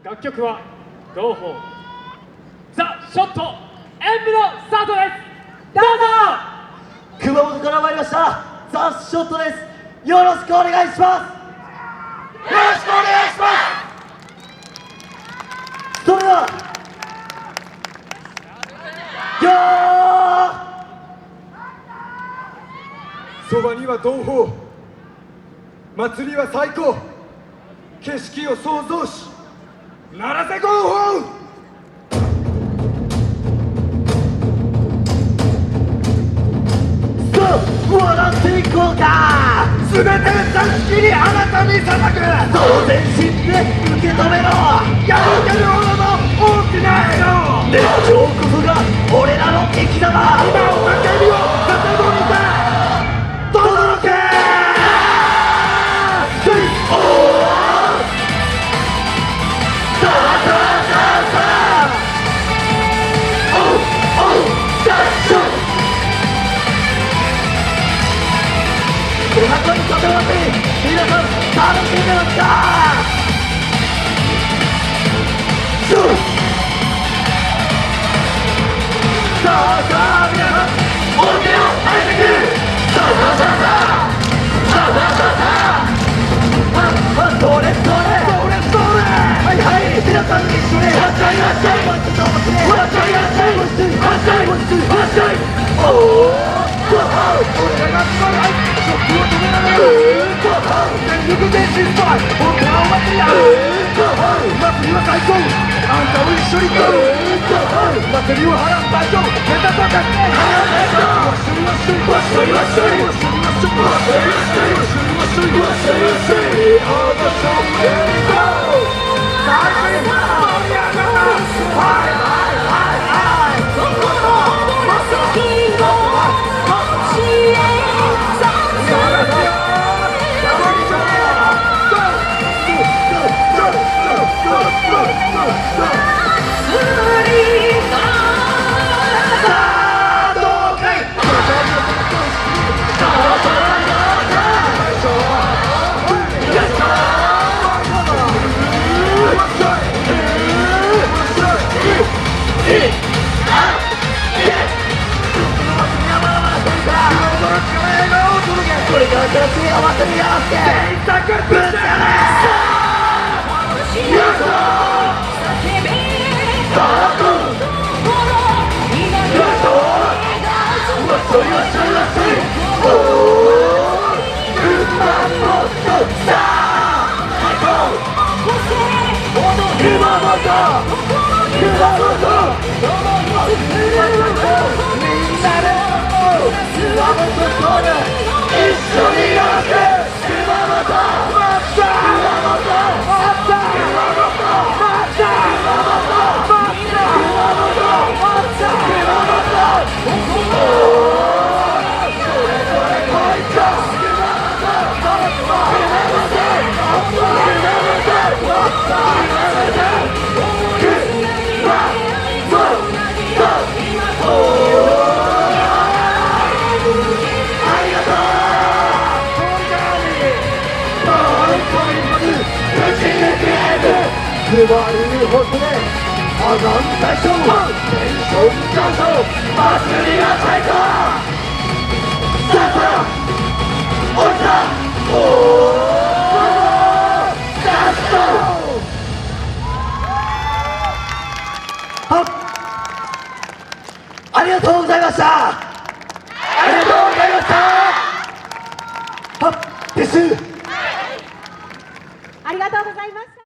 楽曲は同胞ザ・ショット演舞のスタートです。どうぞ。熊本から参りましたザ・ショットです。よろしくお願いします。よろしくお願いします。それではよーそばには同胞、祭りは最高、景色を創造しならせ合法。さあ笑っていこうか。すべて座敷にあなたに捧ぐ。当然心で受け止めろ。破けるほどの大きな笑顔。熱狂こそが俺らの生き様。今を叫びを佐世保にて届け。お箱にとてもらって皆さん楽しんでますか。さあさあ皆さん音程を上げてくる。さあさあさあさあさあさあさあそれそれそれそれ。はいはい皆さん一緒にわっしゃいわっしゃいわっしゃいわっしゃいわっしゃいわっしゃいわっしゃいわっしゃいわっしゃい。おお俺がつまらないショックを止められる。全力前進スパイ本当はお祭りだ。祭りは最高。あんたを一緒に行く。祭りを晴らす場所目指そうか。これから新しいお祭りがあってぶっちゃ配るほどで上がる最初テンション上昇祭りが最高。さあさあおいさおーラストはっありがとうございました。ありがとうございましたはっです。ありがとうございます。